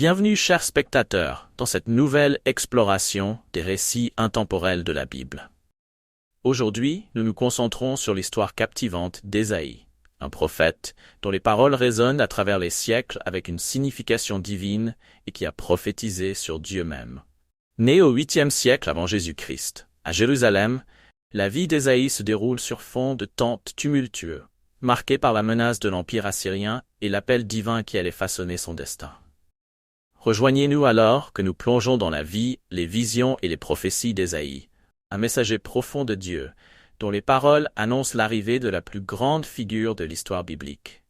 Bienvenue chers spectateurs dans cette nouvelle exploration des récits intemporels de la Bible. Aujourd'hui, nous nous concentrons sur l'histoire captivante d'Ésaïe, un prophète dont les paroles résonnent à travers les siècles avec une signification divine et qui a prophétisé sur Dieu même. Né au 8e siècle avant Jésus-Christ, à Jérusalem, la vie d'Ésaïe se déroule sur fond de temps tumultueux, marqué par la menace de l'Empire assyrien et l'appel divin qui allait façonner son destin. Rejoignez-nous alors que nous plongeons dans la vie, les visions et les prophéties d'Ésaïe, un messager profond de Dieu, dont les paroles annoncent l'arrivée de la plus grande figure de l'histoire biblique,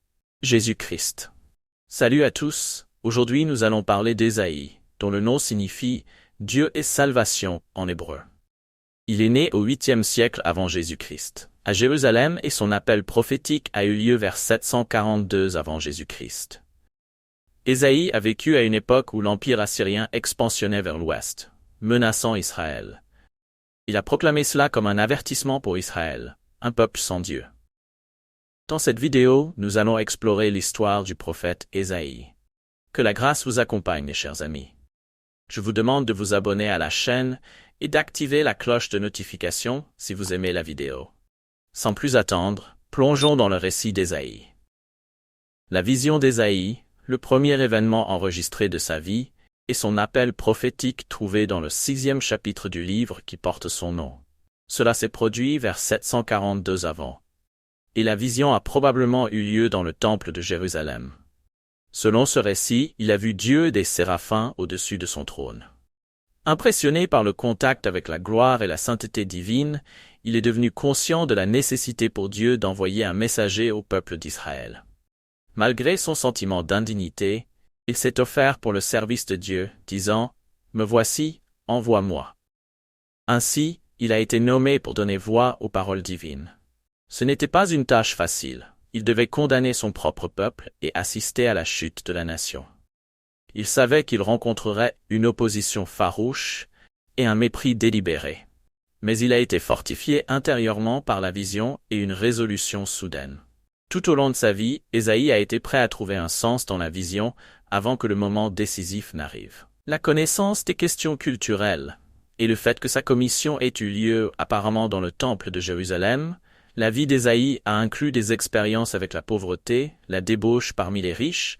Jésus-Christ. Salut à tous, aujourd'hui nous allons parler d'Ésaïe, dont le nom signifie « Dieu est salvation » en hébreu. Il est né au 8e siècle avant Jésus-Christ, à Jérusalem et son appel prophétique a eu lieu vers 742 avant Jésus-Christ. Ésaïe a vécu à une époque où l'Empire assyrien expansionnait vers l'ouest, menaçant Israël. Il a proclamé cela comme un avertissement pour Israël, un peuple sans Dieu. Dans cette vidéo, nous allons explorer l'histoire du prophète Ésaïe. Que la grâce vous accompagne, mes chers amis. Je vous demande de vous abonner à la chaîne et d'activer la cloche de notification si vous aimez la vidéo. Sans plus attendre, plongeons dans le récit d'Ésaïe. La vision d'Ésaïe, le premier événement enregistré de sa vie, est son appel prophétique trouvé dans le 6e chapitre du livre qui porte son nom. Cela s'est produit vers 742 avant. Et la vision a probablement eu lieu dans le temple de Jérusalem. Selon ce récit, il a vu Dieu et des séraphins au-dessus de son trône. Impressionné par le contact avec la gloire et la sainteté divine, il est devenu conscient de la nécessité pour Dieu d'envoyer un messager au peuple d'Israël. Malgré son sentiment d'indignité, il s'est offert pour le service de Dieu, disant « Me voici, envoie-moi ». Ainsi, il a été nommé pour donner voix aux paroles divines. Ce n'était pas une tâche facile, il devait condamner son propre peuple et assister à la chute de la nation. Il savait qu'il rencontrerait une opposition farouche et un mépris délibéré. Mais il a été fortifié intérieurement par la vision et une résolution soudaine. Tout au long de sa vie, Ésaïe a été prêt à trouver un sens dans la vision avant que le moment décisif n'arrive. La connaissance des questions culturelles et le fait que sa commission ait eu lieu apparemment dans le temple de Jérusalem, la vie d'Ésaïe a inclus des expériences avec la pauvreté, la débauche parmi les riches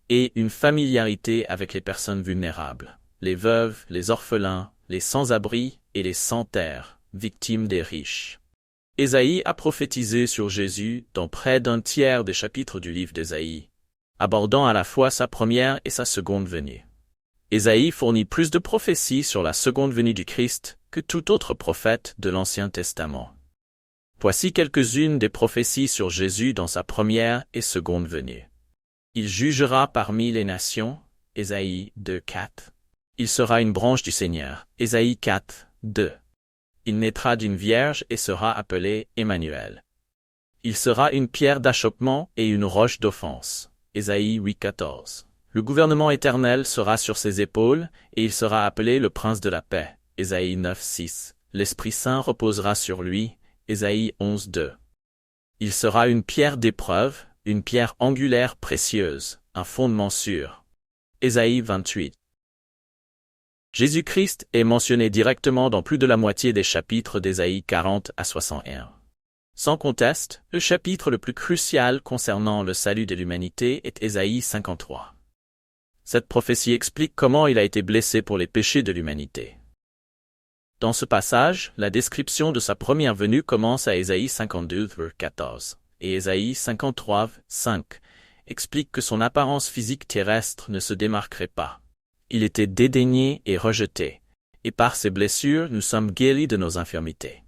et une familiarité avec les personnes vulnérables, les veuves, les orphelins, les sans-abri et les sans-terre, victimes des riches. Ésaïe a prophétisé sur Jésus dans près d'un tiers des chapitres du livre d'Ésaïe, abordant à la fois sa première et sa seconde venue. Ésaïe fournit plus de prophéties sur la seconde venue du Christ que tout autre prophète de l'Ancien Testament. Voici quelques-unes des prophéties sur Jésus dans sa première et seconde venue. Il jugera parmi les nations, Ésaïe 2:4. Il sera une branche du Seigneur, Ésaïe 4:2. Il naîtra d'une vierge et sera appelé Emmanuel. Il sera une pierre d'achoppement et une roche d'offense. Ésaïe 8:14. Le gouvernement éternel sera sur ses épaules et il sera appelé le prince de la paix. Ésaïe 9:6. L'Esprit Saint reposera sur lui. Ésaïe 11:2. Il sera une pierre d'épreuve, une pierre angulaire précieuse, un fondement sûr. Ésaïe 28. Jésus-Christ est mentionné directement dans plus de la moitié des chapitres d'Ésaïe 40 à 61. Sans conteste, le chapitre le plus crucial concernant le salut de l'humanité est Ésaïe 53. Cette prophétie explique comment il a été blessé pour les péchés de l'humanité. Dans ce passage, la description de sa première venue commence à Ésaïe 52, verset 14, et Ésaïe 53, 5 explique que son apparence physique terrestre ne se démarquerait pas. Il était dédaigné et rejeté, et par ses blessures nous sommes guéris de nos infirmités.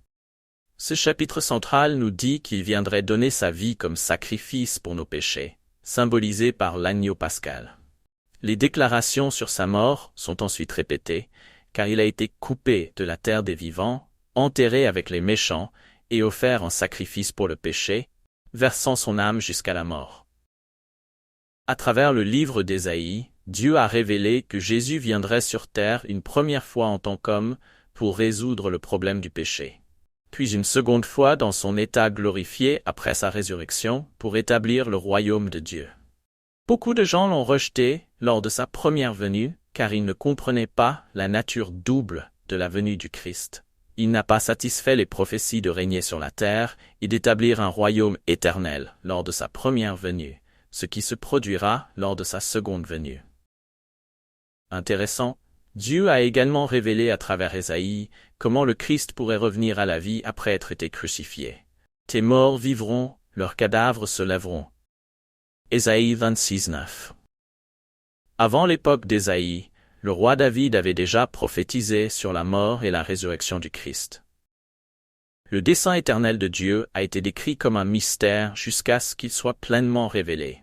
Ce chapitre central nous dit qu'il viendrait donner sa vie comme sacrifice pour nos péchés, symbolisé par l'agneau pascal. Les déclarations sur sa mort sont ensuite répétées, car il a été coupé de la terre des vivants, enterré avec les méchants et offert en sacrifice pour le péché, versant son âme jusqu'à la mort. À travers le livre d'Ésaïe, Dieu a révélé que Jésus viendrait sur terre une première fois en tant qu'homme pour résoudre le problème du péché, puis une seconde fois dans son état glorifié après sa résurrection pour établir le royaume de Dieu. Beaucoup de gens l'ont rejeté lors de sa première venue, car il ne comprenait pas la nature double de la venue du Christ. Il n'a pas satisfait les prophéties de régner sur la terre et d'établir un royaume éternel lors de sa première venue, ce qui se produira lors de sa seconde venue. Intéressant, Dieu a également révélé à travers Ésaïe comment le Christ pourrait revenir à la vie après être été crucifié. Tes morts vivront, leurs cadavres se lèveront. Ésaïe 26:9. Avant l'époque d'Ésaïe, le roi David avait déjà prophétisé sur la mort et la résurrection du Christ. Le dessein éternel de Dieu a été décrit comme un mystère jusqu'à ce qu'il soit pleinement révélé.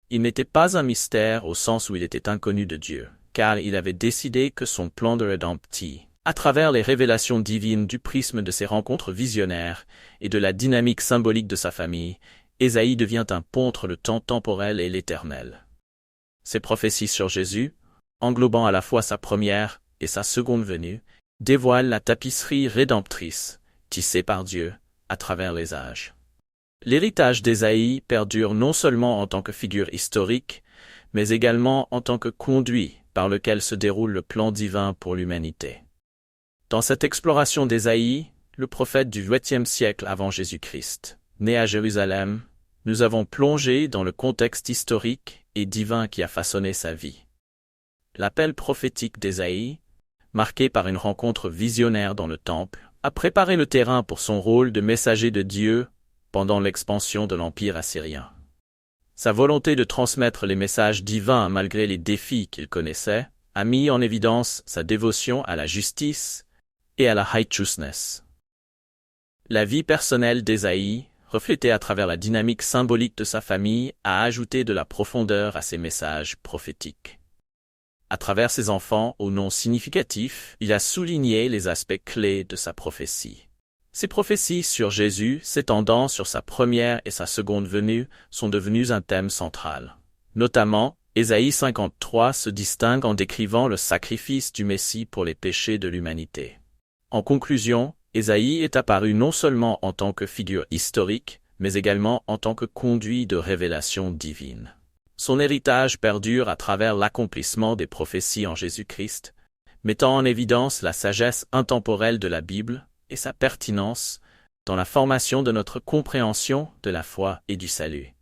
Il n'était pas un mystère au sens où il était inconnu de Dieu, car il avait décidé que son plan de rédemption, à travers les révélations divines du prisme de ses rencontres visionnaires et de la dynamique symbolique de sa famille, Ésaïe devient un pont entre le temps temporel et l'éternel. Ses prophéties sur Jésus, englobant à la fois sa première et sa seconde venue, dévoilent la tapisserie rédemptrice, tissée par Dieu, à travers les âges. L'héritage d'Ésaïe perdure non seulement en tant que figure historique, mais également en tant que conduit par lequel se déroule le plan divin pour l'humanité. Dans cette exploration d'Ésaïe, le prophète du 8e siècle avant Jésus-Christ, né à Jérusalem, nous avons plongé dans le contexte historique et divin qui a façonné sa vie. L'appel prophétique d'Ésaïe, marqué par une rencontre visionnaire dans le temple, a préparé le terrain pour son rôle de messager de Dieu pendant l'expansion de l'Empire assyrien. Sa volonté de transmettre les messages divins malgré les défis qu'il connaissait a mis en évidence sa dévotion à la justice et à la righteousness. La vie personnelle d'Ésaïe, reflétée à travers la dynamique symbolique de sa famille, a ajouté de la profondeur à ses messages prophétiques. À travers ses enfants aux noms significatifs, il a souligné les aspects clés de sa prophétie. Ces prophéties sur Jésus, s'étendant sur sa première et sa seconde venue, sont devenues un thème central. Notamment, Ésaïe 53 se distingue en décrivant le sacrifice du Messie pour les péchés de l'humanité. En conclusion, Ésaïe est apparu non seulement en tant que figure historique, mais également en tant que conduit de révélation divine. Son héritage perdure à travers l'accomplissement des prophéties en Jésus-Christ, mettant en évidence la sagesse intemporelle de la Bible et sa pertinence dans la formation de notre compréhension de la foi et du salut.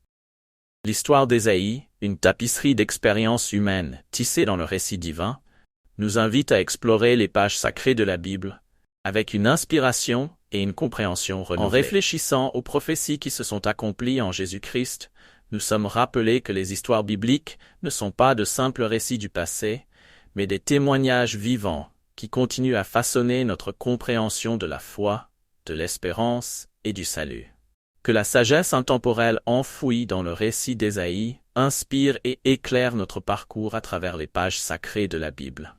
L'histoire d'Ésaïe, une tapisserie d'expériences humaines tissée dans le récit divin, nous invite à explorer les pages sacrées de la Bible avec une inspiration et une compréhension renouvelée. En réfléchissant aux prophéties qui se sont accomplies en Jésus-Christ, nous sommes rappelés que les histoires bibliques ne sont pas de simples récits du passé, mais des témoignages vivants qui continuent à façonner notre compréhension de la foi, de l'espérance et du salut. Que la sagesse intemporelle enfouie dans le récit d'Ésaïe inspire et éclaire notre parcours à travers les pages sacrées de la Bible.